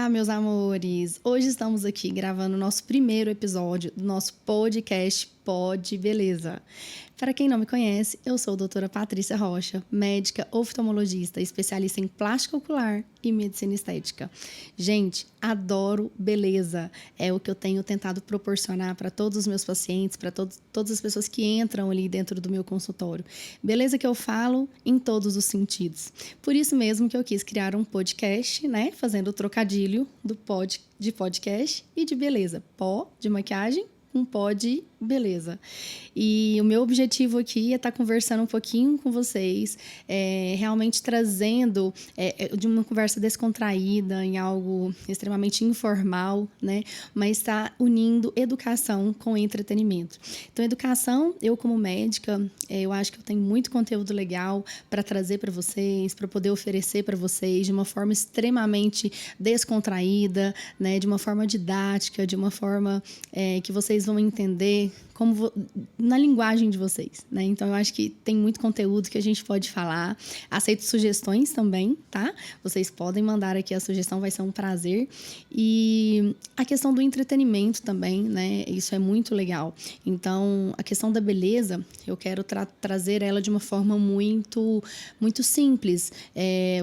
Olá, meus amores! Hoje estamos aqui gravando o nosso primeiro episódio do nosso podcast Pod Beleza. Para quem não me conhece, eu sou a doutora Patrícia Rocha, médica oftalmologista, especialista em plástica ocular e medicina estética. Gente, adoro beleza. É o que eu tenho tentado proporcionar para todos os meus pacientes, para todas as pessoas que entram ali dentro do meu consultório. Beleza que eu falo em todos os sentidos. Por isso mesmo que eu quis criar um podcast, né? Fazendo o trocadilho de podcast e de beleza. Pó de maquiagem, um pó de beleza. E o meu objetivo aqui é estar conversando um pouquinho com vocês, realmente trazendo de uma conversa descontraída em algo extremamente informal, né? Mas está unindo educação com entretenimento. Então, educação, eu como médica, eu acho que eu tenho muito conteúdo legal para trazer para vocês, para poder oferecer para vocês de uma forma extremamente descontraída, né? De uma forma didática, de uma forma que vocês vão entender na linguagem de vocês, né? Então, eu acho que tem muito conteúdo que a gente pode falar. Aceito sugestões também, tá? Vocês podem mandar aqui a sugestão, vai ser um prazer. E a questão do entretenimento também, né? Isso é muito legal. Então, a questão da beleza, eu quero trazer ela de uma forma muito, muito simples,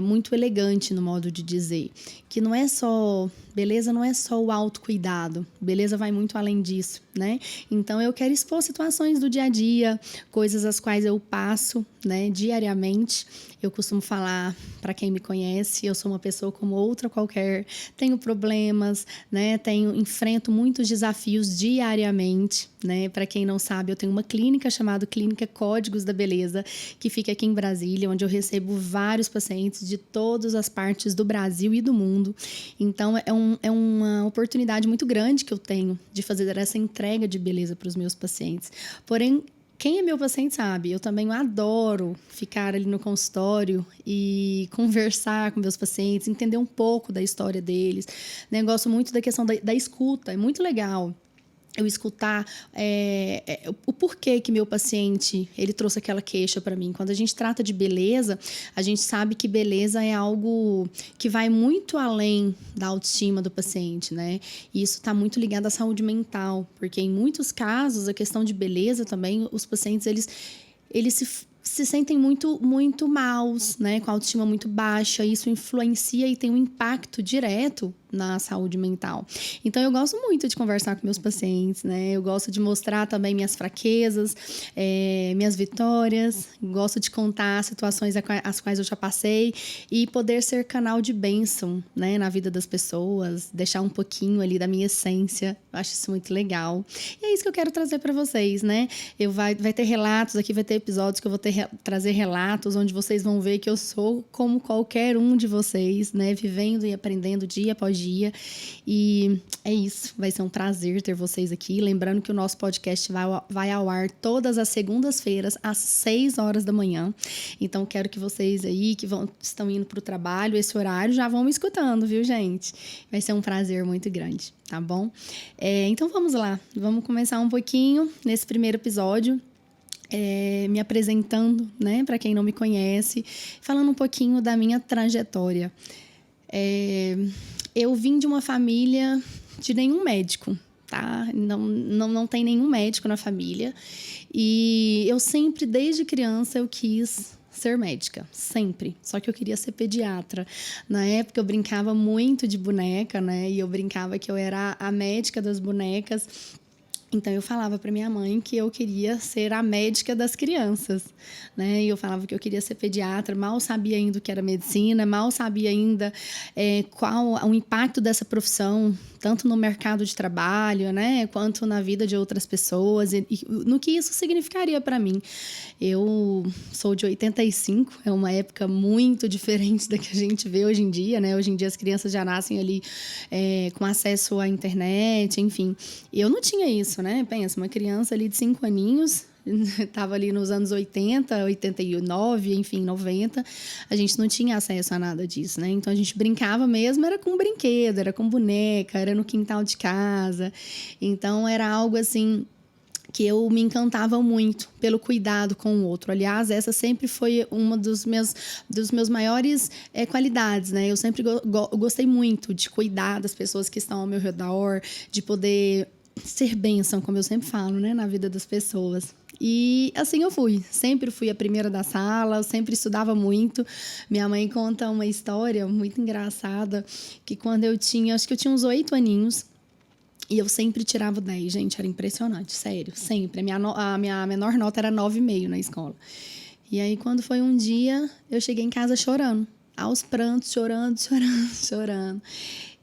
muito elegante no modo de dizer. Que não é só... Beleza não é só o autocuidado. Beleza vai muito além disso, né? Então, eu quero expor situações do dia a dia, coisas as quais eu passo, né, diariamente. Eu costumo falar, para quem me conhece, eu sou uma pessoa como outra qualquer, tenho problemas, né, enfrento muitos desafios diariamente, né? Para quem não sabe, eu tenho uma clínica chamada Clínica Códigos da Beleza, que fica aqui em Brasília, onde eu recebo vários pacientes de todas as partes do Brasil e do mundo. Então, é uma oportunidade muito grande que eu tenho de fazer essa entrega de beleza para os meus pacientes. Porém, quem é meu paciente sabe, eu também adoro ficar ali no consultório e conversar com meus pacientes, entender um pouco da história deles, né? Gosto muito da questão da escuta, é muito legal eu escutar o porquê que meu paciente ele trouxe aquela queixa para mim. Quando a gente trata de beleza, a gente sabe que beleza é algo que vai muito além da autoestima do paciente, né? E isso está muito ligado à saúde mental, porque em muitos casos a questão de beleza também, os pacientes eles se sentem muito, muito maus, né? Com a autoestima muito baixa. Isso influencia e tem um impacto direto na saúde mental. Então, eu gosto muito de conversar com meus pacientes, né? Eu gosto de mostrar também minhas fraquezas, minhas vitórias. Gosto de contar situações as quais eu já passei e poder ser canal de bênção, né? Na vida das pessoas, deixar um pouquinho ali da minha essência. Eu acho isso muito legal. E é isso que eu quero trazer para vocês, né? Vai ter relatos aqui, vai ter episódios que eu vou trazer relatos onde vocês vão ver que eu sou como qualquer um de vocês, né? Vivendo e aprendendo dia após dia. E é isso, vai ser um prazer ter vocês aqui. Lembrando que o nosso podcast vai ao ar todas as segundas-feiras, às 6 horas da manhã. Então, quero que vocês aí, que estão indo para o trabalho, esse horário, já vão me escutando, viu, gente? Vai ser um prazer muito grande, tá bom? Então, vamos lá. Vamos começar um pouquinho nesse primeiro episódio. Me apresentando, né, para quem não me conhece, falando um pouquinho da minha trajetória. Eu vim de uma família de nenhum médico, tá? Não tem nenhum médico na família. E eu sempre, desde criança, eu quis ser médica, sempre. Só que eu queria ser pediatra. Na época, eu brincava muito de boneca, né? E eu brincava que eu era a médica das bonecas. Então, eu falava para minha mãe que eu queria ser a médica das crianças, né? E eu falava que eu queria ser pediatra, mal sabia ainda o que era medicina, mal sabia ainda qual o impacto dessa profissão, tanto no mercado de trabalho, né? Quanto na vida de outras pessoas e no que isso significaria para mim. Eu sou de 85, é uma época muito diferente da que a gente vê hoje em dia, né? Hoje em dia as crianças já nascem ali com acesso à internet, enfim. Eu não tinha isso, né? Pensa, uma criança ali de 5 aninhos, estava ali nos anos 80, 89, enfim, 90, a gente não tinha acesso a nada disso, né? Então, a gente brincava mesmo, era com brinquedo, era com boneca, era no quintal de casa. Então, era algo assim que eu me encantava muito pelo cuidado com o outro. Aliás, essa sempre foi uma dos meus maiores qualidades, né? Eu sempre gostei muito de cuidar das pessoas que estão ao meu redor, de poder ser bênção, como eu sempre falo, né? Na vida das pessoas. E assim eu fui. Sempre fui a primeira da sala, sempre estudava muito. Minha mãe conta uma história muito engraçada, que quando acho que eu tinha uns 8 aninhos, e eu sempre tirava 10, gente, era impressionante, sério, sempre. A minha menor nota era 9,5 na escola. E aí, quando foi um dia, eu cheguei em casa chorando, aos prantos, chorando.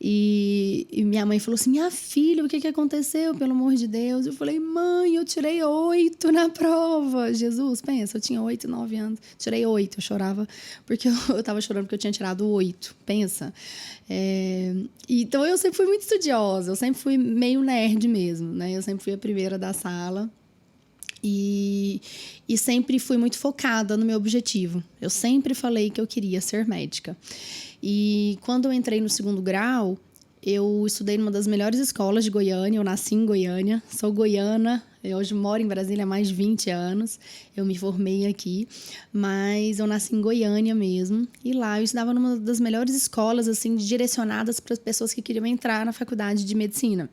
E minha mãe falou assim, minha filha, o que aconteceu, pelo amor de Deus? Eu falei, mãe, eu tirei 8 na prova. Jesus, pensa, eu tinha 8, 9 anos, tirei 8, eu chorava, porque eu tava chorando porque eu tinha tirado 8, pensa. Então, eu sempre fui muito estudiosa, eu sempre fui meio nerd mesmo, né? Eu sempre fui a primeira da sala. E sempre fui muito focada no meu objetivo. Eu sempre falei que eu queria ser médica. E quando eu entrei no 2º grau, eu estudei numa das melhores escolas de Goiânia. Eu nasci em Goiânia, sou goiana. Eu hoje moro em Brasília há mais de 20 anos. Eu me formei aqui, mas eu nasci em Goiânia mesmo. E lá eu estudava numa das melhores escolas, assim, direcionadas para as pessoas que queriam entrar na faculdade de medicina.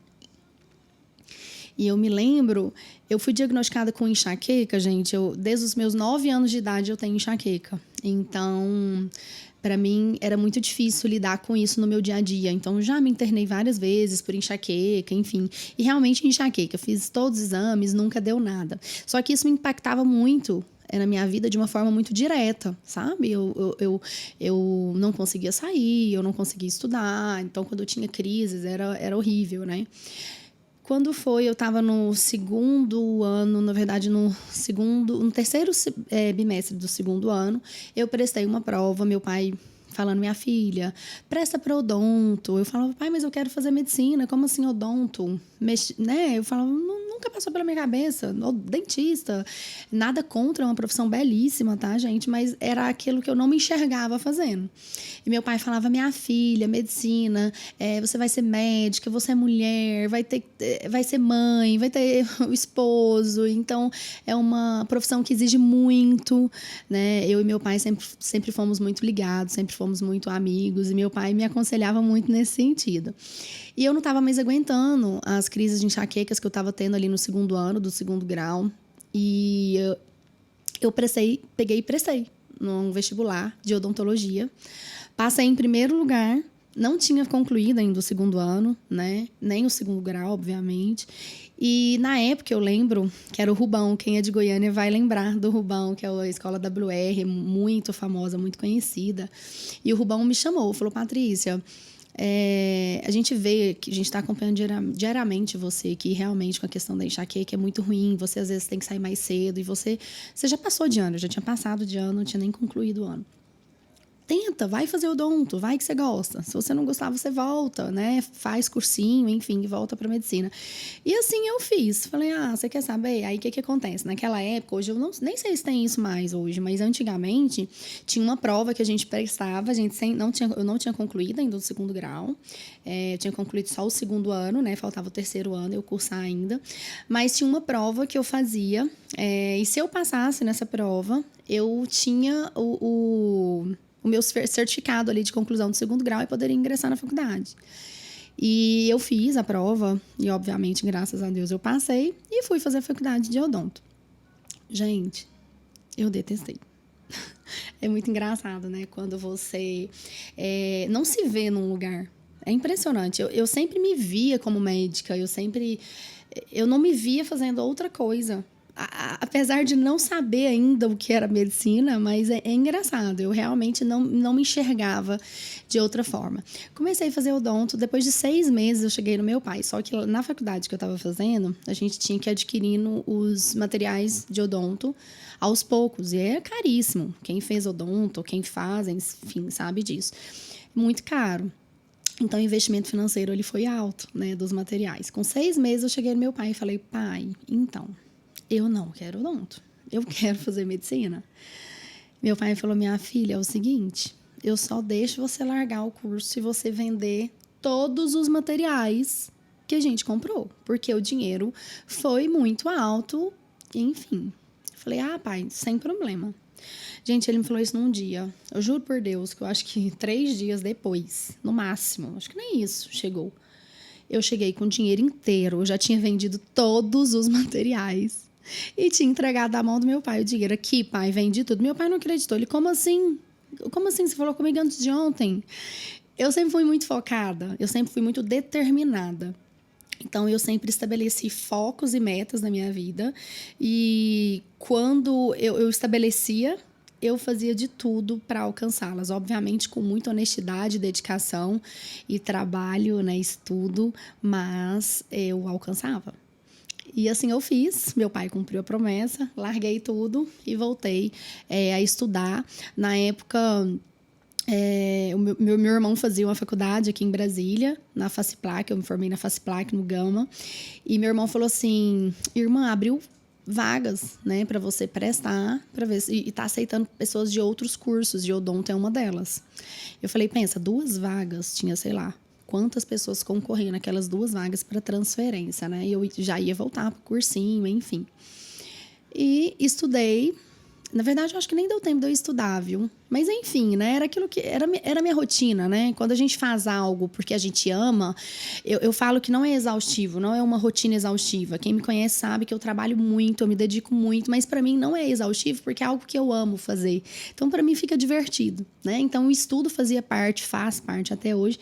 E eu me lembro, eu fui diagnosticada com enxaqueca, gente. Desde os meus 9 anos de idade eu tenho enxaqueca. Então, para mim, era muito difícil lidar com isso no meu dia a dia. Então, já me internei várias vezes por enxaqueca, enfim. E realmente enxaqueca. Fiz todos os exames, nunca deu nada. Só que isso me impactava muito na minha vida de uma forma muito direta, sabe? Eu não conseguia sair, eu não conseguia estudar. Então, quando eu tinha crises, era horrível, né? Quando foi, eu estava no 2º ano, na verdade, no 3º bimestre do 2º ano, eu prestei uma prova, meu pai falando, minha filha, presta para odonto. Eu falava, pai, mas eu quero fazer medicina, como assim odonto? Né? Eu falava, nunca passou pela minha cabeça, dentista, nada contra, é uma profissão belíssima, tá, gente? Mas era aquilo que eu não me enxergava fazendo. E meu pai falava, minha filha, medicina, você vai ser médica, você é mulher, vai ser mãe, vai ter o esposo. Então, é uma profissão que exige muito, né? Eu e meu pai sempre fomos muito ligados, sempre fomos muito amigos. E meu pai me aconselhava muito nesse sentido. E eu não estava mais aguentando as crises de enxaquecas que eu estava tendo ali no 2º ano, do 2º grau. E eu peguei e prestei num vestibular de odontologia. Passei em primeiro lugar, não tinha concluído ainda o 2º ano, né? Nem o 2º grau, obviamente. E na época eu lembro que era o Rubão, quem é de Goiânia vai lembrar do Rubão, que é a escola WR, muito famosa, muito conhecida. E o Rubão me chamou, falou, Patrícia, a gente vê que a gente está acompanhando diariamente você, que realmente com a questão da enxaqueca é muito ruim, você às vezes tem que sair mais cedo, e você já passou de ano, eu já tinha passado de ano, não tinha nem concluído o ano. Tenta, vai fazer odonto, vai que você gosta. Se você não gostar, você volta, né? Faz cursinho, enfim, e volta para medicina. E assim eu fiz. Falei, você quer saber? Aí o que acontece? Naquela época, hoje eu nem sei se tem isso mais hoje, mas antigamente tinha uma prova que a gente prestava, eu não tinha concluído ainda o 2º grau. Eu tinha concluído só o 2º ano, né? Faltava o 3º ano eu cursar ainda. Mas tinha uma prova que eu fazia, e se eu passasse nessa prova, eu tinha o meu certificado ali de conclusão do 2º grau e poderia ingressar na faculdade. E eu fiz a prova e, obviamente, graças a Deus, eu passei e fui fazer a faculdade de odonto. Gente, eu detestei. É muito engraçado, né? Quando você não se vê num lugar. É impressionante. Eu sempre me via como médica, eu não me via fazendo outra coisa. Apesar de não saber ainda o que era medicina, mas é engraçado. Eu realmente não me enxergava de outra forma. Comecei a fazer odonto. Depois de 6 meses, eu cheguei no meu pai. Só que na faculdade que eu estava fazendo, a gente tinha que ir adquirindo os materiais de odonto aos poucos. E é caríssimo. Quem fez odonto, quem faz, enfim, sabe disso. Muito caro. Então, o investimento financeiro ele foi alto, né, dos materiais. Com 6 meses, eu cheguei no meu pai e falei, pai, então... eu não quero odonto, eu quero fazer medicina. Meu pai falou, minha filha, é o seguinte, eu só deixo você largar o curso se você vender todos os materiais que a gente comprou, porque o dinheiro foi muito alto, enfim. Falei, pai, sem problema. Gente, ele me falou isso num dia. Eu juro por Deus que eu acho que 3 dias depois, no máximo, acho que nem isso, chegou. Eu cheguei com o dinheiro inteiro, eu já tinha vendido todos os materiais e tinha entregado à mão do meu pai o dinheiro. Aqui, pai, vendi tudo. Meu pai não acreditou. Ele, como assim? Como assim? Você falou comigo antes de ontem? Eu sempre fui muito focada, eu sempre fui muito determinada. Então, eu sempre estabeleci focos e metas na minha vida. E quando eu estabelecia, eu fazia de tudo para alcançá-las. Obviamente, com muita honestidade, dedicação e trabalho, né, estudo, mas eu alcançava. E assim eu fiz. Meu pai cumpriu a promessa, larguei tudo e voltei a estudar. Na época... o meu irmão fazia uma faculdade aqui em Brasília, na Faciplac, eu me formei na Faciplac, no Gama, e meu irmão falou assim, irmã, abriu vagas, né, para você prestar, para ver se, e tá aceitando pessoas de outros cursos, e odonto é uma delas. Eu falei, pensa, 2 vagas, tinha, sei lá, quantas pessoas concorriam naquelas 2 vagas para transferência, né, e eu já ia voltar pro cursinho, enfim. E estudei. Na verdade, eu acho que nem deu tempo de eu estudar, viu? Mas, enfim, né? Era aquilo que... Era minha rotina, né? Quando a gente faz algo porque a gente ama, eu falo que não é exaustivo, não é uma rotina exaustiva. Quem me conhece sabe que eu trabalho muito, eu me dedico muito, mas para mim não é exaustivo porque é algo que eu amo fazer. Então, para mim fica divertido, né? Então, o estudo fazia parte, faz parte até hoje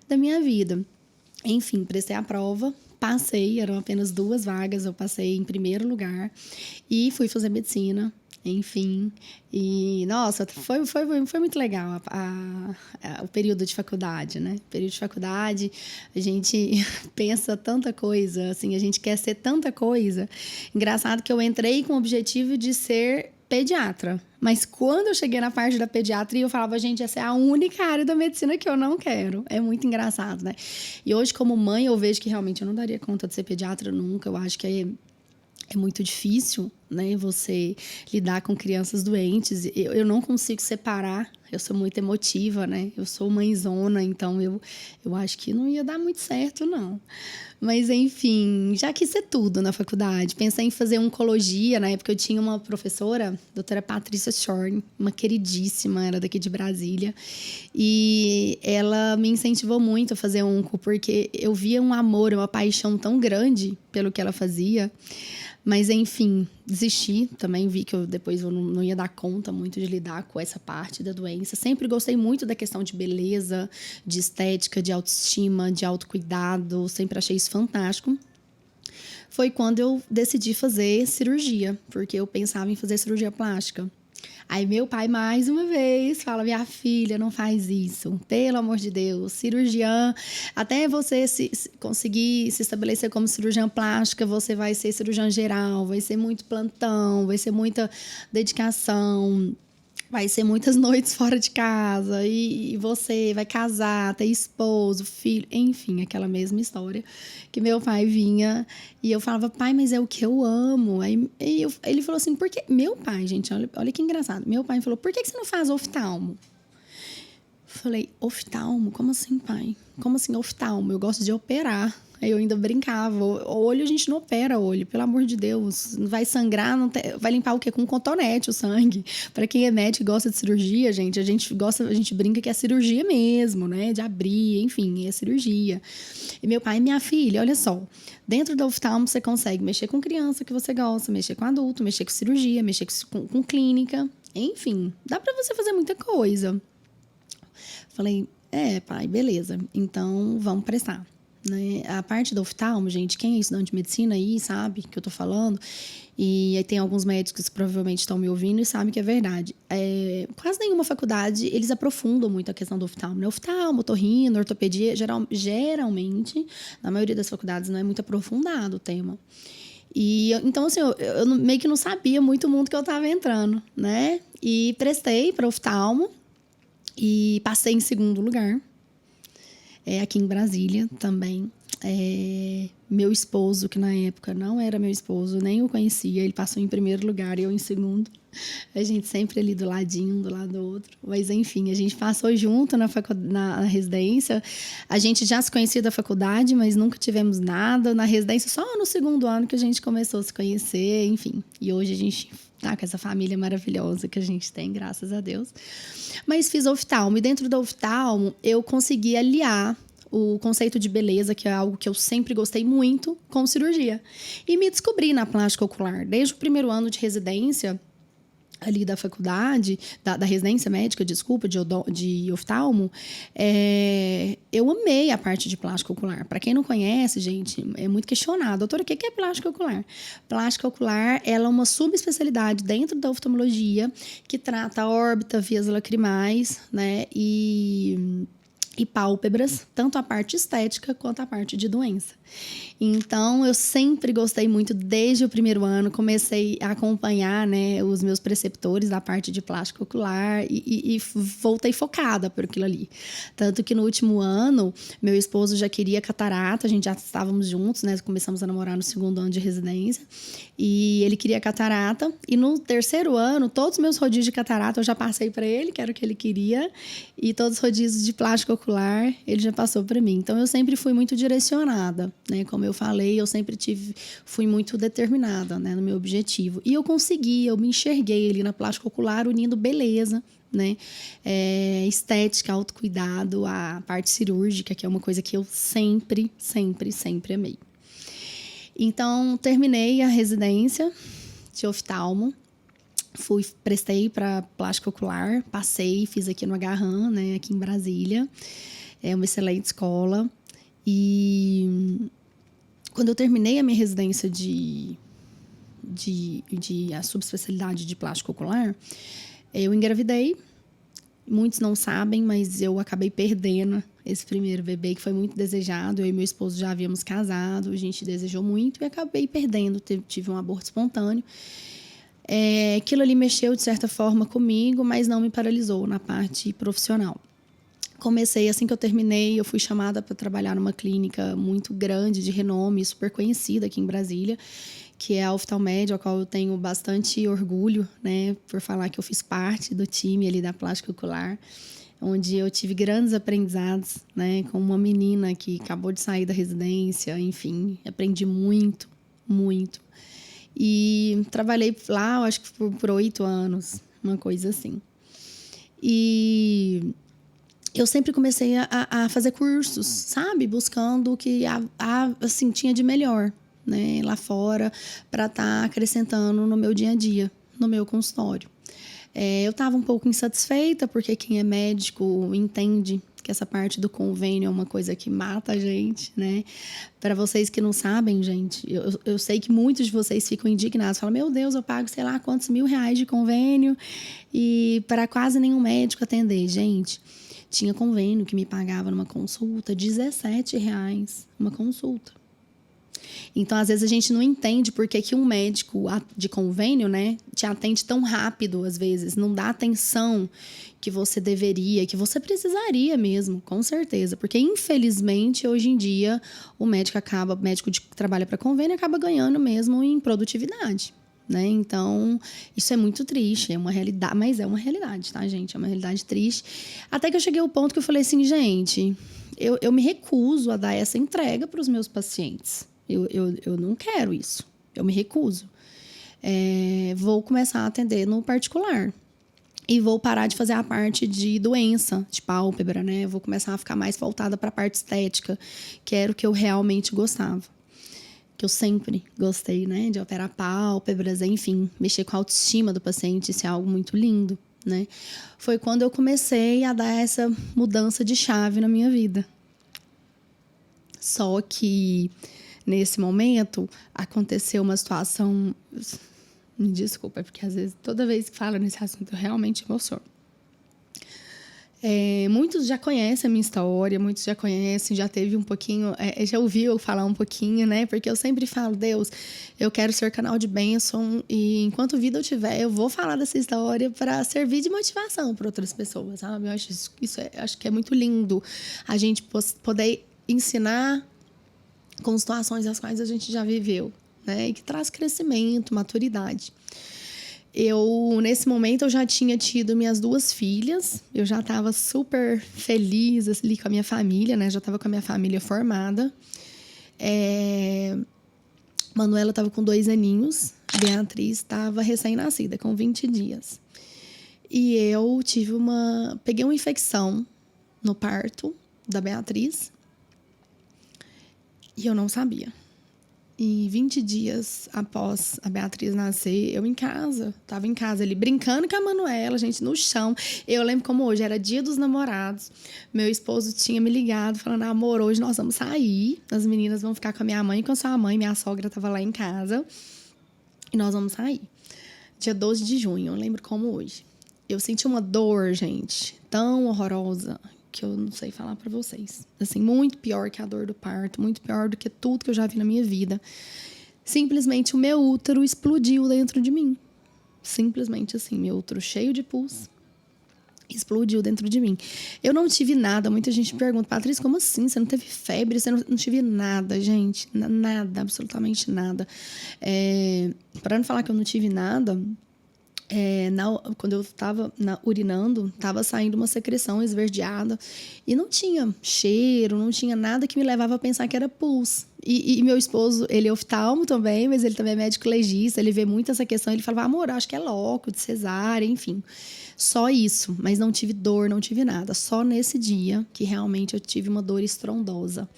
da minha vida. Enfim, prestei a prova, passei, eram apenas 2 vagas, eu passei em primeiro lugar e fui fazer medicina. Enfim, e nossa, foi muito legal o período de faculdade, né? O período de faculdade, a gente pensa tanta coisa, assim, a gente quer ser tanta coisa. Engraçado que eu entrei com o objetivo de ser pediatra, mas quando eu cheguei na parte da pediatria, eu falava, gente, essa é a única área da medicina que eu não quero. É muito engraçado, né? E hoje, como mãe, eu vejo que realmente eu não daria conta de ser pediatra nunca, eu acho que é muito difícil, né, você lidar com crianças doentes. Eu não consigo separar, eu sou muito emotiva, né? Eu sou mãezona, então eu acho que não ia dar muito certo, não. Mas, enfim, já quis ser tudo na faculdade. Pensei em fazer oncologia. Na época eu tinha uma professora, doutora Patrícia Schorn, uma queridíssima, era daqui de Brasília. E ela me incentivou muito a fazer onco, porque eu via um amor, uma paixão tão grande pelo que ela fazia. Mas, enfim, desisti. Também vi que depois eu não ia dar conta muito de lidar com essa parte da doença. Sempre gostei muito da questão de beleza, de estética, de autoestima, de autocuidado. Sempre achei isso fantástico. Foi quando eu decidi fazer cirurgia, porque eu pensava em fazer cirurgia plástica. Aí meu pai, mais uma vez, fala, minha filha, não faz isso. Pelo amor de Deus, cirurgiã, até você conseguir se estabelecer como cirurgiã plástica, você vai ser cirurgiã geral, vai ser muito plantão, vai ser muita dedicação, vai ser muitas noites fora de casa, e você vai casar, ter esposo, filho, enfim, aquela mesma história que meu pai vinha e eu falava, pai, mas é o que eu amo. Aí ele falou assim, por que? Meu pai, gente, olha que engraçado. Meu pai falou, por que você não faz oftalmo? Falei, oftalmo? Como assim, pai? Como assim oftalmo? Eu gosto de operar. Aí eu ainda brincava. O olho a gente não opera olho, pelo amor de Deus. Não vai sangrar, vai limpar o quê? Com um cotonete o sangue. Para quem é médico e gosta de cirurgia, gente, a gente brinca que é cirurgia mesmo, né? De abrir, enfim, é cirurgia. E meu pai e minha filha, olha só. Dentro do oftalmo você consegue mexer com criança que você gosta, mexer com adulto, mexer com cirurgia, mexer com clínica. Enfim, dá para você fazer muita coisa. Falei, pai, beleza. Então, vamos prestar. Né? A parte do oftalmo, gente, quem é estudante de medicina aí sabe que eu tô falando, e aí tem alguns médicos que provavelmente estão me ouvindo e sabem que é verdade. Quase nenhuma faculdade, eles aprofundam muito a questão do oftalmo, né? Oftalmo, otorrino, ortopedia, geralmente, na maioria das faculdades não é muito aprofundado o tema. E então, assim, eu meio que não sabia muito o mundo que eu tava entrando, né? E prestei para oftalmo e passei em segundo lugar. Aqui em Brasília também. Meu esposo, que na época não era meu esposo, nem o conhecia, ele passou em primeiro lugar e eu em segundo. A gente sempre ali do ladinho, um do lado do outro. Mas, enfim, a gente passou junto na residência. A gente já se conhecia da faculdade, mas nunca tivemos nada. Na residência, só no segundo ano que a gente começou a se conhecer, enfim. E hoje a gente tá com essa família maravilhosa que a gente tem, graças a Deus. Mas fiz oftalmo. E dentro do oftalmo, eu consegui aliar o conceito de beleza, que é algo que eu sempre gostei muito, com cirurgia. E me descobri na plástica ocular. Desde o primeiro ano de residência, ali da faculdade, da residência médica, desculpa, de oftalmo, eu amei a parte de plástica ocular. Para quem não conhece, gente, é muito questionado. Doutora, o que é plástica ocular? Plástica ocular, ela é uma subespecialidade dentro da oftalmologia que trata a órbita, vias lacrimais, né, e pálpebras, tanto a parte estética quanto a parte de doença. Então, eu sempre gostei muito, desde o primeiro ano, comecei a acompanhar, né, os meus preceptores da parte de plástica ocular e voltei focada por aquilo ali. Tanto que no último ano, meu esposo já queria catarata, a gente já estávamos juntos, né, começamos a namorar no segundo ano de residência, e ele queria catarata, e no terceiro ano, todos os meus rodízios de catarata eu já passei para ele, que era o que ele queria, e todos os rodízios de plástica ocular, ele já passou para mim. Então, eu sempre fui muito direcionada, né? Como eu falei, eu sempre fui muito determinada, né, no meu objetivo. E eu consegui, eu me enxerguei ali na plástica ocular unindo beleza, né? Estética, autocuidado, a parte cirúrgica, que é uma coisa que eu sempre, sempre, sempre amei. Então, terminei a residência de oftalmo. Prestei para plástica ocular, passei, fiz aqui no Agarran, né, aqui em Brasília. É uma excelente escola. E quando eu terminei a minha residência de a subespecialidade de plástica ocular, eu engravidei. Muitos não sabem, mas eu acabei perdendo esse primeiro bebê, que foi muito desejado. Eu e meu esposo já havíamos casado, a gente desejou muito e acabei perdendo. Tive um aborto espontâneo. Aquilo ali mexeu, de certa forma, comigo, mas não me paralisou na parte profissional. Comecei, assim que eu terminei, eu fui chamada para trabalhar numa clínica muito grande, de renome, super conhecida aqui em Brasília, que é a Oftalmed, a qual eu tenho bastante orgulho, né, por falar que eu fiz parte do time ali da plástica ocular, onde eu tive grandes aprendizados, né, com uma menina que acabou de sair da residência, enfim, aprendi muito, muito. E trabalhei lá, eu acho que por 8 anos, uma coisa assim. E eu sempre comecei a fazer cursos, sabe? Buscando o que assim, tinha de melhor, né, lá fora, para estar acrescentando no meu dia a dia, no meu consultório. Eu estava um pouco insatisfeita, porque quem é médico entende que essa parte do convênio é uma coisa que mata a gente, né? Para vocês que não sabem, gente, eu sei que muitos de vocês ficam indignados, falam, meu Deus, eu pago sei lá quantos R$1.000 de convênio e para quase nenhum médico atender. Gente, tinha convênio que me pagava numa consulta R$17 uma consulta. Então, às vezes, a gente não entende por que um médico de convênio, né, te atende tão rápido, às vezes. Não dá atenção que você deveria, que você precisaria mesmo, com certeza. Porque, infelizmente, hoje em dia, o médico que trabalha para convênio acaba ganhando mesmo em produtividade, né? Então, isso é muito triste, é uma realidade, mas é uma realidade, tá, gente? É uma realidade triste. Até que eu cheguei ao ponto que eu falei assim, gente, eu me recuso a dar essa entrega para os meus pacientes. Eu não quero isso. Eu me recuso. Vou começar a atender no particular. E vou parar de fazer a parte de doença, de pálpebra, né? Vou começar a ficar mais voltada para a parte estética, que era o que eu realmente gostava. Que eu sempre gostei, né? De operar pálpebras, enfim, mexer com a autoestima do paciente, isso é algo muito lindo, né? Foi quando eu comecei a dar essa mudança de chave na minha vida. Só que nesse momento aconteceu uma situação, me desculpa, porque às vezes toda vez que falo nesse assunto eu realmente emociono. Muitos já conhecem a minha história, muitos já conhecem, já teve um pouquinho, já ouviu eu falar um pouquinho, né? Porque eu sempre falo, Deus, eu quero ser canal de bênção e enquanto vida eu tiver, eu vou falar dessa história para servir de motivação para outras pessoas, sabe? Eu acho acho que é muito lindo a gente poder ensinar com situações as quais a gente já viveu, né? E que traz crescimento, maturidade. Nesse momento, eu já tinha tido minhas 2 filhas. Eu já estava super feliz ali com a minha família, né? Já estava com a minha família formada. Manuela estava com 2 aninhos. Beatriz estava recém-nascida, com 20 dias. E eu peguei uma infecção no parto da Beatriz. E eu não sabia. E 20 dias após a Beatriz nascer, eu tava em casa ali, brincando com a Manuela, gente, no chão. Eu lembro como hoje, era dia dos namorados. Meu esposo tinha me ligado, falando, amor, hoje nós vamos sair. As meninas vão ficar com a minha mãe, com a sua mãe. Minha sogra tava lá em casa. E nós vamos sair. Dia 12 de junho, eu lembro como hoje. Eu senti uma dor, gente, tão horrorosa, que eu não sei falar pra vocês. Assim, muito pior que a dor do parto, muito pior do que tudo que eu já vi na minha vida. Simplesmente o meu útero explodiu dentro de mim. Simplesmente assim, meu útero cheio de pus explodiu dentro de mim. Eu não tive nada. Muita gente me pergunta, Patrícia, como assim? Você não teve febre? Você não tive nada, gente. Nada, absolutamente nada. Para não falar que eu não tive nada... quando eu estava urinando, estava saindo uma secreção esverdeada e não tinha cheiro, não tinha nada que me levava a pensar que era pus. E meu esposo, ele é oftalmo também, mas ele também é médico legista, ele vê muito essa questão, ele falava, amor, acho que é loco, de cesárea, enfim. Só isso, mas não tive dor, não tive nada. Só nesse dia que realmente eu tive uma dor estrondosa.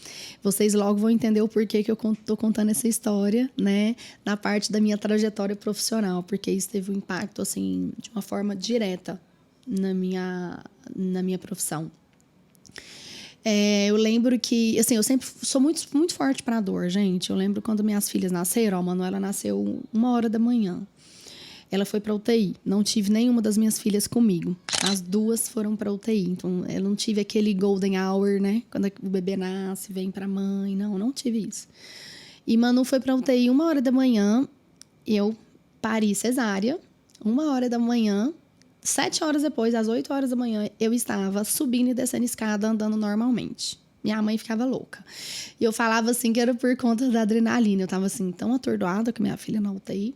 Vocês logo vão entender o porquê que eu tô contando essa história, né? Na parte da minha trajetória profissional, porque isso teve um impacto, assim, de uma forma direta na minha profissão. Eu lembro que, assim, eu sempre sou muito, muito forte pra dor, gente. Eu lembro quando minhas filhas nasceram, a Manuela nasceu 1h da manhã. Ela foi para UTI. Não tive nenhuma das minhas filhas comigo. As 2 foram para UTI. Então, eu não tive aquele golden hour, né? Quando o bebê nasce, vem para a mãe. Não tive isso. E Manu foi para UTI 1h da manhã. Eu pari cesárea. 1h da manhã. 7 horas depois, às 8h da manhã, eu estava subindo e descendo escada, andando normalmente. Minha mãe ficava louca. E eu falava assim que era por conta da adrenalina. Eu estava assim, tão atordoada com minha filha na UTI.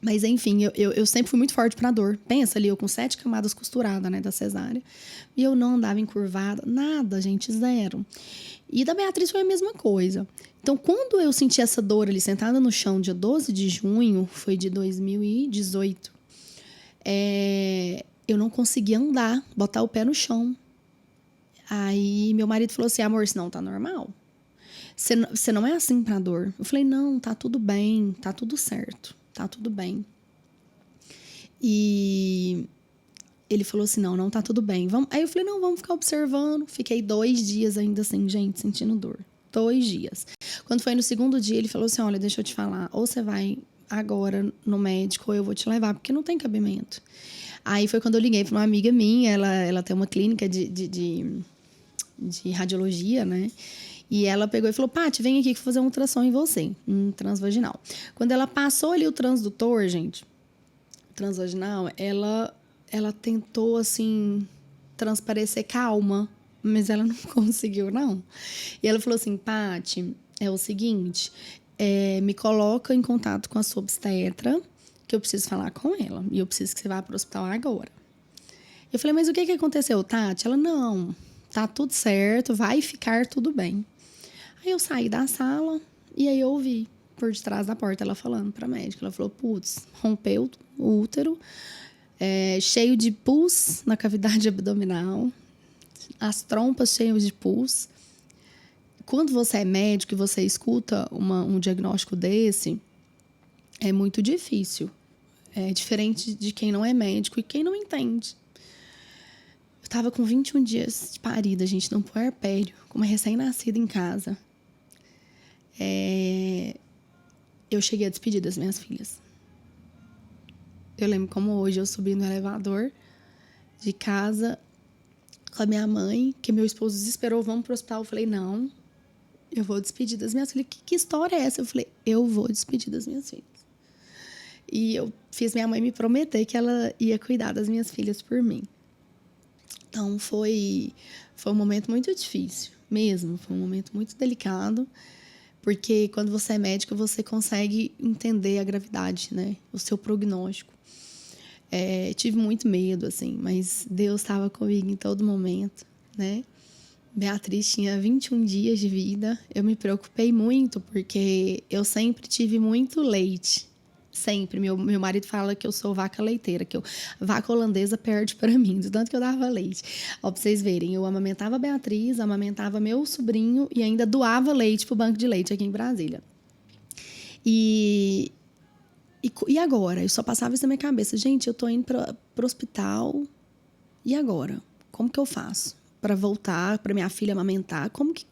Mas, enfim, eu sempre fui muito forte pra dor. Pensa ali, eu com 7 camadas costuradas, né, da cesárea. E eu não andava encurvada, nada, gente, 0. E da Beatriz foi a mesma coisa. Então, quando eu senti essa dor ali, sentada no chão, dia 12 de junho, foi de 2018, eu não conseguia andar, botar o pé no chão. Aí, meu marido falou assim, amor, isso não tá normal. Você não é assim pra dor. Eu falei, não, tá tudo bem, tá tudo certo. Tá tudo bem. E ele falou assim, não tá tudo bem. Aí eu falei, não, vamos ficar observando. Fiquei 2 dias ainda assim, gente, sentindo dor. 2 dias. Quando foi no 2º dia, ele falou assim, olha, deixa eu te falar. Ou você vai agora no médico ou eu vou te levar, porque não tem cabimento. Aí foi quando eu liguei para uma amiga minha, ela tem uma clínica de radiologia, né? E ela pegou e falou, Paty, vem aqui que eu vou fazer um ultrassom em você, um transvaginal. Quando ela passou ali o transdutor, gente, transvaginal, ela tentou, assim, transparecer calma, mas ela não conseguiu, não. E ela falou assim, Paty, é o seguinte, me coloca em contato com a sua obstetra, que eu preciso falar com ela, e eu preciso que você vá para o hospital agora. Eu falei, mas o que aconteceu, Tati? Ela, não, tá tudo certo, vai ficar tudo bem. Aí eu saí da sala e aí eu ouvi por detrás da porta ela falando pra médica. Ela falou, putz, rompeu o útero, cheio de pus na cavidade abdominal, as trompas cheias de pus. Quando você é médico e você escuta um diagnóstico desse, é muito difícil. É diferente de quem não é médico e quem não entende. Eu tava com 21 dias de parida, gente, num puerpério, com uma recém-nascida em casa. Eu cheguei a despedir das minhas filhas. Eu lembro como hoje eu subi no elevador de casa com a minha mãe, que meu esposo desesperou, vamos pro hospital. Eu falei, não, eu vou despedir das minhas filhas. Que história é essa? Eu falei, eu vou despedir das minhas filhas. E eu fiz minha mãe me prometer que ela ia cuidar das minhas filhas por mim. Então, foi um momento muito difícil, mesmo. Foi um momento muito delicado, Porque quando você é médico, você consegue entender a gravidade, né? O seu prognóstico. Tive muito medo, assim, mas Deus estava comigo em todo momento, né? Beatriz tinha 21 dias de vida. Eu me preocupei muito porque eu sempre tive muito leite. Sempre. Meu marido fala que eu sou vaca leiteira, que vaca holandesa perde para mim, do tanto que eu dava leite. Ó, pra vocês verem, eu amamentava a Beatriz, amamentava meu sobrinho e ainda doava leite pro banco de leite aqui em Brasília. E agora? Eu só passava isso na minha cabeça. Gente, eu tô indo pro hospital. E agora? Como que eu faço para voltar, para minha filha amamentar? Como que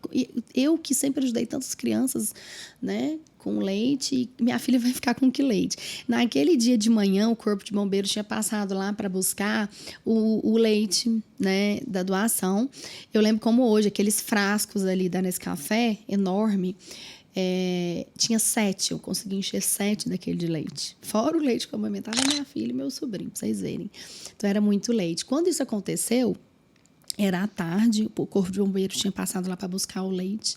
eu que sempre ajudei tantas crianças, né, com leite, e minha filha vai ficar com que leite? Naquele dia de manhã, o Corpo de Bombeiros tinha passado lá para buscar o leite, né, da doação. Eu lembro como hoje, aqueles frascos ali da Nescafé, enorme. Tinha 7, eu consegui encher 7 daquele de leite. Fora o leite que eu amamentava minha filha e meu sobrinho, pra vocês verem. Então, era muito leite. Quando isso aconteceu, era à tarde, o Corpo de Bombeiros tinha passado lá para buscar o leite.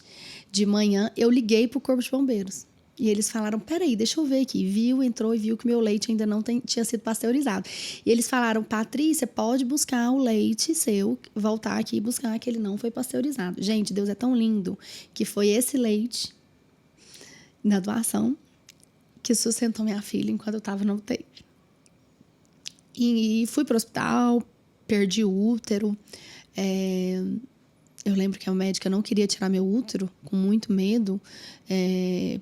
De manhã, eu liguei pro Corpo de Bombeiros. E eles falaram, peraí, deixa eu ver aqui. Entrou e viu que meu leite ainda não tinha sido pasteurizado. E eles falaram, Patrícia, pode buscar o leite seu, voltar aqui e buscar que ele não foi pasteurizado. Gente, Deus é tão lindo que foi esse leite na doação que sustentou minha filha enquanto eu estava no UTI. E fui pro hospital, perdi o útero. Eu lembro que a médica não queria tirar meu útero, com muito medo,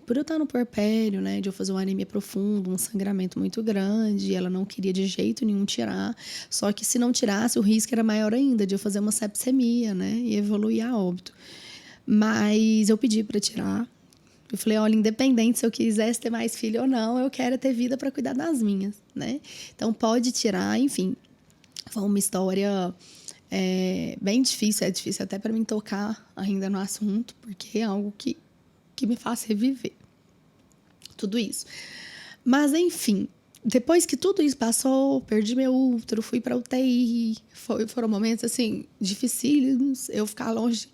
por eu estar no puerpério, né, de eu fazer uma anemia profunda, um sangramento muito grande, ela não queria de jeito nenhum tirar, só que se não tirasse, o risco era maior ainda, de eu fazer uma sepsemia, né, e evoluir a óbito. Mas eu pedi para tirar. Eu falei, olha, independente se eu quisesse ter mais filho ou não, eu quero ter vida para cuidar das minhas, né? Então, pode tirar, enfim. Foi uma história bem difícil, é difícil até para mim tocar ainda no assunto, porque é algo que me faz reviver tudo isso. Mas, enfim, depois que tudo isso passou, perdi meu útero, fui para UTI, foram momentos, assim, dificílimos, eu ficar longe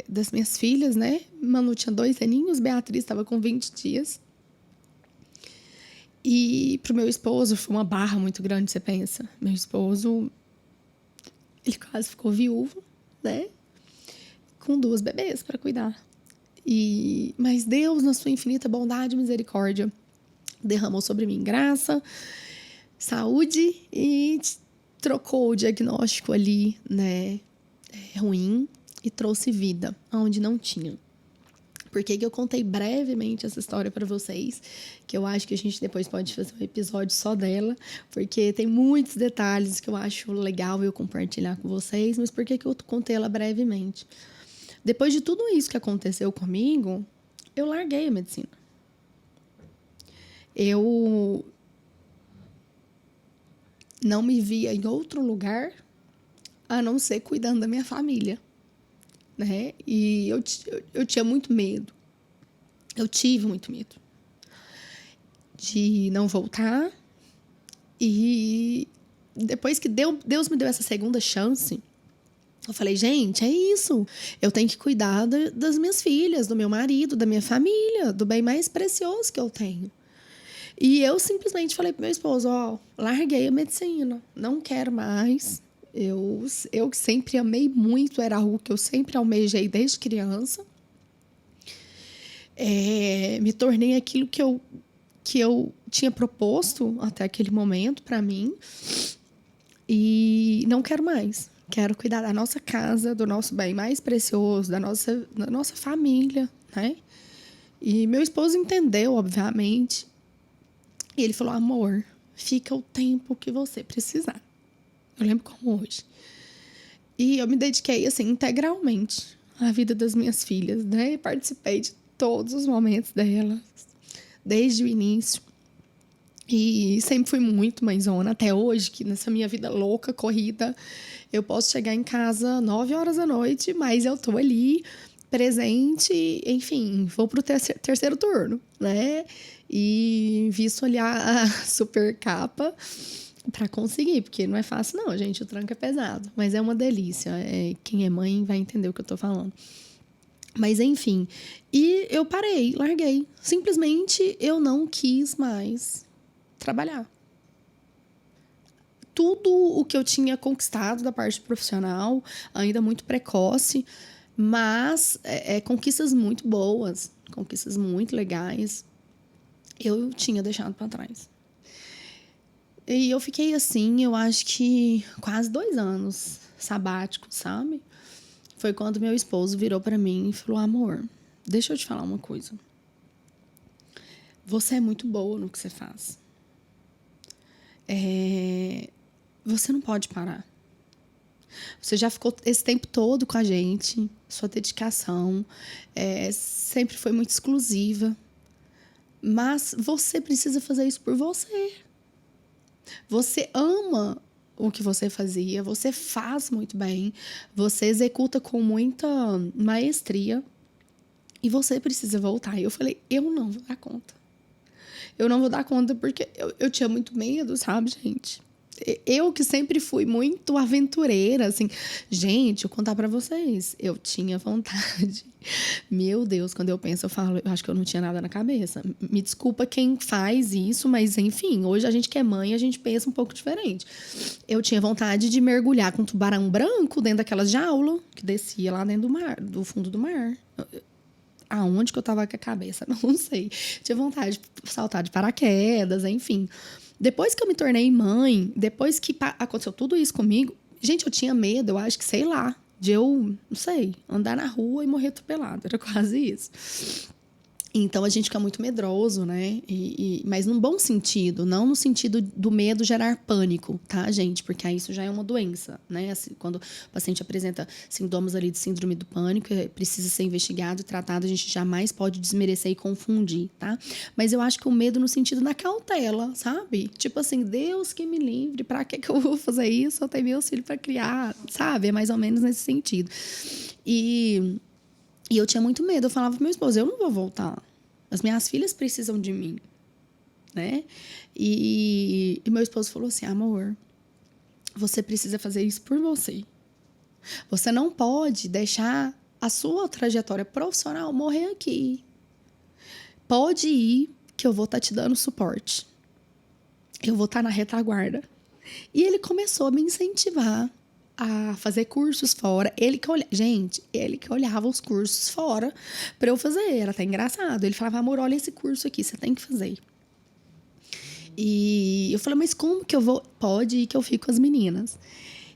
das minhas filhas, né? Manu tinha 2 aninhos, Beatriz estava com 20 dias. E pro meu esposo foi uma barra muito grande, você pensa. Meu esposo, ele quase ficou viúvo, né? Com 2 bebês para cuidar. Mas Deus, na sua infinita bondade e misericórdia, derramou sobre mim graça, saúde e trocou o diagnóstico ali, né, ruim, e trouxe vida onde não tinha. Por que eu contei brevemente essa história para vocês? Que eu acho que a gente depois pode fazer um episódio só dela, porque tem muitos detalhes que eu acho legal eu compartilhar com vocês, mas por que eu contei ela brevemente? Depois de tudo isso que aconteceu comigo, eu larguei a medicina. Eu não me via em outro lugar a não ser cuidando da minha família, né? E eu tinha muito medo. Eu tive muito medo de não voltar. E depois que Deus me deu essa segunda chance, eu falei, gente, é isso. Eu tenho que cuidar das minhas filhas, do meu marido, da minha família, do bem mais precioso que eu tenho. E eu simplesmente falei pro meu esposo, larguei a medicina, não quero mais. Eu que sempre amei muito, era algo que eu sempre almejei desde criança. Me tornei aquilo que eu tinha proposto até aquele momento para mim. E não quero mais. Quero cuidar da nossa casa, do nosso bem mais precioso, da nossa família, né? E meu esposo entendeu, obviamente. E ele falou, amor, fica o tempo que você precisar. Eu lembro como hoje. E eu me dediquei, assim, integralmente à vida das minhas filhas, né? E participei de todos os momentos delas, desde o início. E sempre fui muito mãezona, até hoje, que nessa minha vida louca, corrida, eu posso chegar em casa 9 horas da noite, mas eu tô ali, presente, enfim, vou pro terceiro turno, né? E visto olhar a super capa para conseguir, porque não é fácil não, gente, o tranco é pesado, mas é uma delícia. Quem é mãe vai entender o que eu tô falando. Mas, enfim. E eu parei, larguei. Simplesmente eu não quis mais trabalhar. Tudo o que eu tinha conquistado da parte profissional, ainda muito precoce, mas conquistas muito boas, conquistas muito legais, eu tinha deixado para trás. E eu fiquei assim, eu acho que quase 2 anos sabático, sabe? Foi quando meu esposo virou para mim e falou: amor, deixa eu te falar uma coisa. Você é muito boa no que você faz. Você não pode parar. Você já ficou esse tempo todo com a gente, sua dedicação sempre foi muito exclusiva. Mas você precisa fazer isso por você. Você ama o que você fazia, você faz muito bem, você executa com muita maestria e você precisa voltar. E eu falei, eu não vou dar conta. Eu não vou dar conta porque eu tinha muito medo, sabe, gente? Eu que sempre fui muito aventureira, assim. Gente, eu contar pra vocês, eu tinha vontade. Meu Deus, quando eu penso, eu falo, eu acho que eu não tinha nada na cabeça. Me desculpa quem faz isso, mas enfim, hoje a gente que é mãe, a gente pensa um pouco diferente. Eu tinha vontade de mergulhar com um tubarão branco dentro daquelas jaulas que descia lá dentro do mar, do fundo do mar. Aonde que eu tava com a cabeça? Não sei. Tinha vontade de saltar de paraquedas, enfim. Depois que eu me tornei mãe, depois que aconteceu tudo isso comigo, gente, eu tinha medo, eu acho que, sei lá, de eu, não sei, andar na rua e morrer atropelado. Era quase isso. Então, a gente fica muito medroso, né? Mas num bom sentido, não no sentido do medo gerar pânico, tá, gente? Porque aí isso já é uma doença, né? Assim, quando o paciente apresenta sintomas ali de síndrome do pânico, precisa ser investigado e tratado, a gente jamais pode desmerecer e confundir, tá? Mas eu acho que o medo no sentido da cautela, sabe? Tipo assim, Deus que me livre, pra que eu vou fazer isso? Eu tenho meus filhos pra criar, sabe? É mais ou menos nesse sentido. E eu tinha muito medo. Eu falava pro meu esposo, eu não vou voltar. As minhas filhas precisam de mim, né? E meu esposo falou assim, amor, você precisa fazer isso por você. Você não pode deixar a sua trajetória profissional morrer aqui. Pode ir, que eu vou estar te dando suporte. Eu vou estar na retaguarda. E ele começou a me incentivar a fazer cursos fora. Ele que olhava os cursos fora para eu fazer. Era até engraçado. Ele falava, amor, olha esse curso aqui, você tem que fazer. E eu falei, mas como que eu vou? Pode ir que eu fico com as meninas.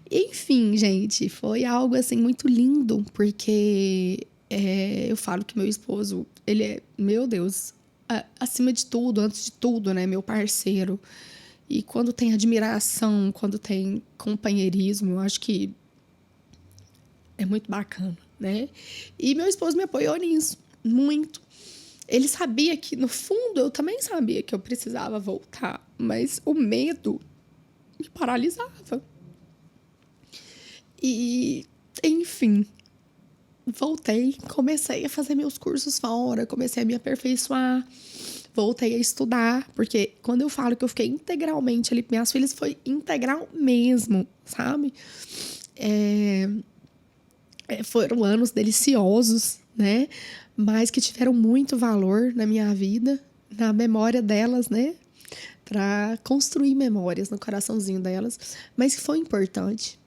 Enfim, gente, foi algo assim muito lindo, porque eu falo que meu esposo, ele é, meu Deus, acima de tudo, antes de tudo, né, meu parceiro. E quando tem admiração, quando tem companheirismo, eu acho que é muito bacana, né? E meu esposo me apoiou nisso, muito. Ele sabia que, no fundo, eu também sabia que eu precisava voltar, mas o medo me paralisava. E, enfim, voltei, comecei a fazer meus cursos fora, comecei a me aperfeiçoar. Voltei a estudar, porque quando eu falo que eu fiquei integralmente ali, minhas filhas foi integral mesmo, sabe? Foram anos deliciosos, né? Mas que tiveram muito valor na minha vida, na memória delas, né? Para construir memórias no coraçãozinho delas, mas que foi importante.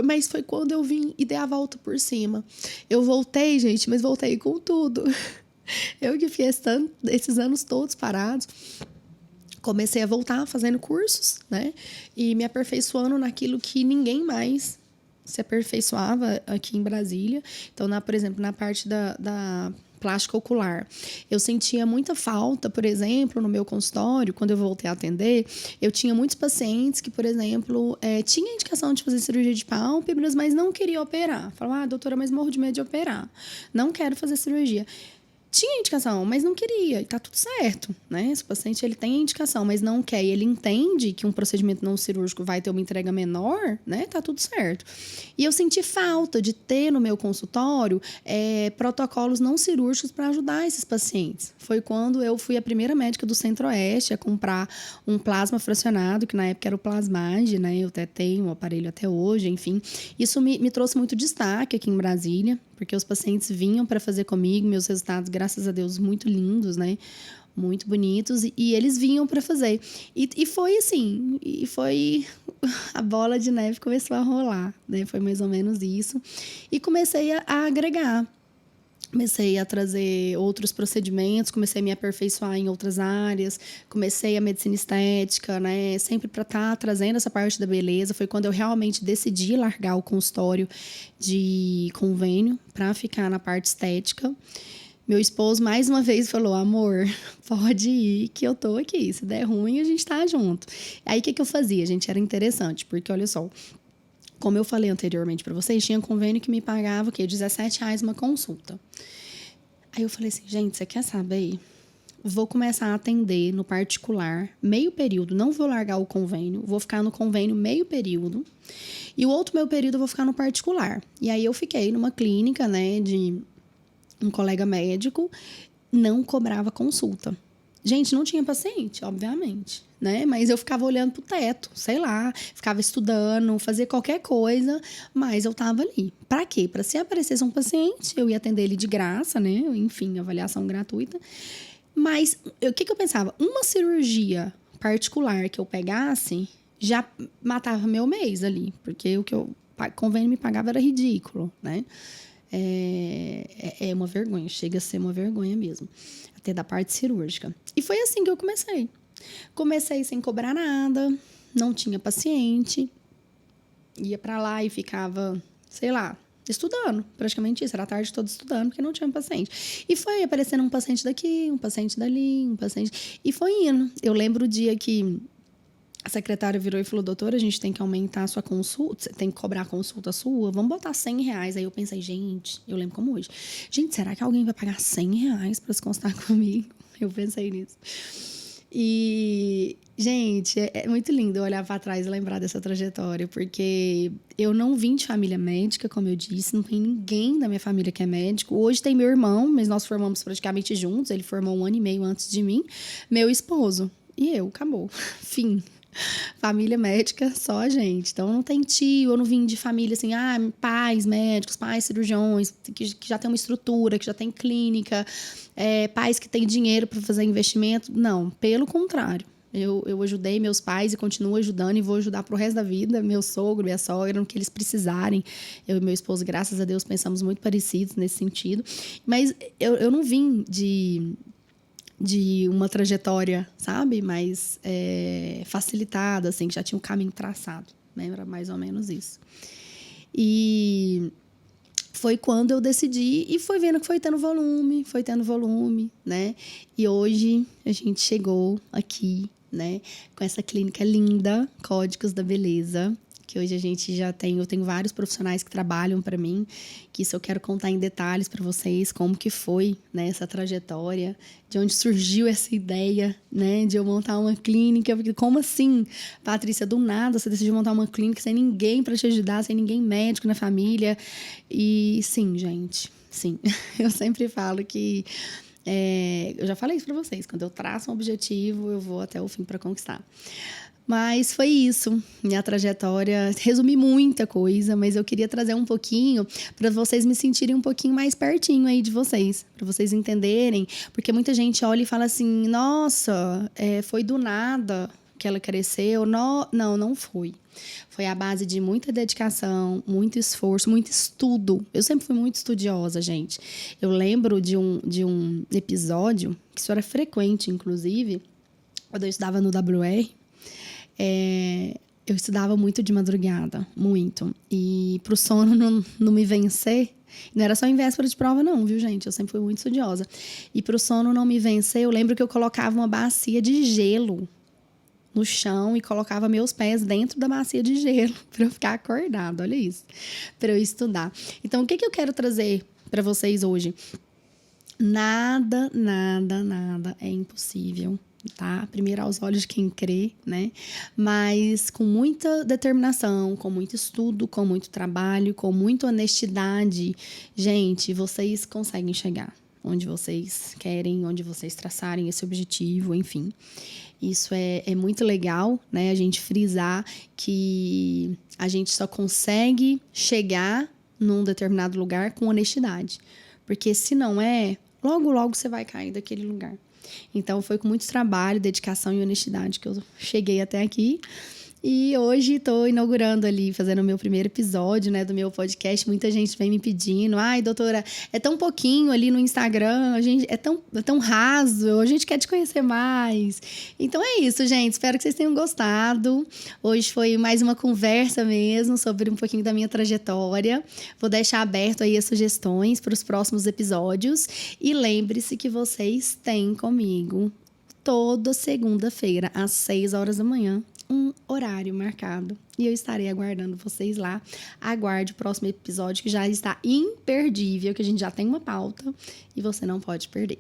Mas foi quando eu vim e dei a volta por cima. Eu voltei, gente, mas voltei com tudo. Eu que fiz esses anos todos parados, comecei a voltar fazendo cursos, né? E me aperfeiçoando naquilo que ninguém mais se aperfeiçoava aqui em Brasília. Então, por exemplo, na parte da plástica ocular. Eu sentia muita falta, por exemplo, no meu consultório, quando eu voltei a atender, eu tinha muitos pacientes que, por exemplo, tinha indicação de fazer cirurgia de pálpebras, mas não queria operar. Falava, doutora, mas morro de medo de operar. Não quero fazer cirurgia. Tinha indicação, mas não queria, e tá tudo certo, né? Se o paciente ele tem a indicação, mas não quer, e ele entende que um procedimento não cirúrgico vai ter uma entrega menor, né? Tá tudo certo. E eu senti falta de ter no meu consultório protocolos não cirúrgicos para ajudar esses pacientes. Foi quando eu fui a primeira médica do Centro-Oeste a comprar um plasma fracionado, que na época era o Plasmage, né? Eu até tenho um aparelho até hoje, enfim. Isso me trouxe muito destaque aqui em Brasília, porque os pacientes vinham para fazer comigo, meus resultados, graças a Deus, muito lindos, né? Muito bonitos, e eles vinham para fazer. E foi assim, e foi... A bola de neve começou a rolar, né? Foi mais ou menos isso. E comecei a agregar. Comecei a trazer outros procedimentos, comecei a me aperfeiçoar em outras áreas, comecei a medicina estética, né? Sempre para estar trazendo essa parte da beleza. Foi quando eu realmente decidi largar o consultório de convênio para ficar na parte estética. Meu esposo, mais uma vez, falou: amor, pode ir que eu tô aqui. Se der ruim, a gente tá junto. Aí, o que eu fazia? Gente, era interessante, porque, olha só, como eu falei anteriormente para vocês, tinha convênio que me pagava, o quê? R$17 uma consulta. Aí eu falei assim, gente, você quer saber? Vou começar a atender no particular, meio período. Não vou largar o convênio, vou ficar no convênio meio período. E o outro meio período eu vou ficar no particular. E aí eu fiquei numa clínica, né, de um colega médico, não cobrava consulta. Gente, não tinha paciente, obviamente, né? Mas eu ficava olhando pro teto, sei lá, ficava estudando, fazia qualquer coisa, mas eu tava ali. Pra quê? Pra se aparecesse um paciente, eu ia atender ele de graça, né? Enfim, avaliação gratuita. Mas o que eu pensava? Uma cirurgia particular que eu pegasse já matava meu mês ali, porque o que o convênio me pagava era ridículo, né? É uma vergonha, chega a ser uma vergonha mesmo, até da parte cirúrgica. E foi assim que eu comecei. Comecei sem cobrar nada, não tinha paciente, ia pra lá e ficava, sei lá, estudando, praticamente isso, era a tarde toda estudando, porque não tinha paciente. E foi aparecendo um paciente daqui, um paciente dali, um paciente... E foi indo. Eu lembro o dia que a secretária virou e falou, doutora, a gente tem que aumentar a sua consulta, você tem que cobrar a consulta sua, vamos botar R$100. Aí eu pensei, gente, eu lembro como hoje. Gente, será que alguém vai pagar R$100 para se consultar comigo? Eu pensei nisso. E, gente, é muito lindo olhar para trás e lembrar dessa trajetória, porque eu não vim de família médica, como eu disse, não tem ninguém da minha família que é médico. Hoje tem meu irmão, mas nós formamos praticamente juntos, ele formou 1 ano e meio antes de mim, meu esposo. E eu, acabou. Fim. Família médica, só a gente. Então, não tem tio, eu não vim de família assim, pais médicos, pais cirurgiões, que já tem uma estrutura, que já tem clínica, pais que têm dinheiro para fazer investimento. Não, pelo contrário. Eu ajudei meus pais e continuo ajudando e vou ajudar pro resto da vida, meu sogro, minha sogra, no que eles precisarem. Eu e meu esposo, graças a Deus, pensamos muito parecidos nesse sentido. Mas eu não vim de uma trajetória, sabe? Mais facilitada, assim, que já tinha um caminho traçado, né? Era mais ou menos isso. E foi quando eu decidi e foi vendo que foi tendo volume, né? E hoje a gente chegou aqui, né? Com essa clínica linda, Códigos da Beleza, que hoje a gente já tem, eu tenho vários profissionais que trabalham para mim, que isso eu quero contar em detalhes para vocês, como que foi, né, essa trajetória, de onde surgiu essa ideia, né, de eu montar uma clínica, porque como assim, Patrícia, do nada você decidiu montar uma clínica sem ninguém para te ajudar, sem ninguém médico na família? E sim, gente, sim, eu sempre falo que eu já falei isso para vocês, quando eu traço um objetivo, eu vou até o fim para conquistar. Mas foi isso, minha trajetória. Resumi muita coisa, mas eu queria trazer um pouquinho para vocês me sentirem um pouquinho mais pertinho aí de vocês, para vocês entenderem, porque muita gente olha e fala assim, nossa, foi do nada que ela cresceu. Não foi. Foi a base de muita dedicação, muito esforço, muito estudo. Eu sempre fui muito estudiosa, gente. Eu lembro de um episódio, que isso era frequente, inclusive, quando eu estudava no WR, eu estudava muito de madrugada, muito. E pro sono não me vencer, não era só em véspera de prova não, viu, gente? Eu sempre fui muito estudiosa. E pro sono não me vencer, eu lembro que eu colocava uma bacia de gelo no chão e colocava meus pés dentro da bacia de gelo para eu ficar acordada, olha isso, para eu estudar. Então, o que eu quero trazer para vocês hoje? Nada é impossível, tá? Primeiro aos olhos de quem crê, né? Mas com muita determinação, com muito estudo, com muito trabalho, com muita honestidade, gente, vocês conseguem chegar onde vocês querem, onde vocês traçarem esse objetivo, enfim. Isso é muito legal, né? A gente frisar que a gente só consegue chegar num determinado lugar com honestidade. Porque se não é, logo, logo você vai cair daquele lugar. Então, foi com muito trabalho, dedicação e honestidade que eu cheguei até aqui. E hoje estou inaugurando ali, fazendo o meu primeiro episódio, né, do meu podcast. Muita gente vem me pedindo, ai, doutora, é tão pouquinho ali no Instagram, a gente é tão raso, a gente quer te conhecer mais. Então é isso, gente, espero que vocês tenham gostado. Hoje foi mais uma conversa mesmo sobre um pouquinho da minha trajetória. Vou deixar aberto aí as sugestões para os próximos episódios. E lembre-se que vocês têm comigo toda segunda-feira, às 6 horas da manhã, um horário marcado. E eu estarei aguardando vocês lá. Aguarde o próximo episódio, que já está imperdível, que a gente já tem uma pauta e você não pode perder.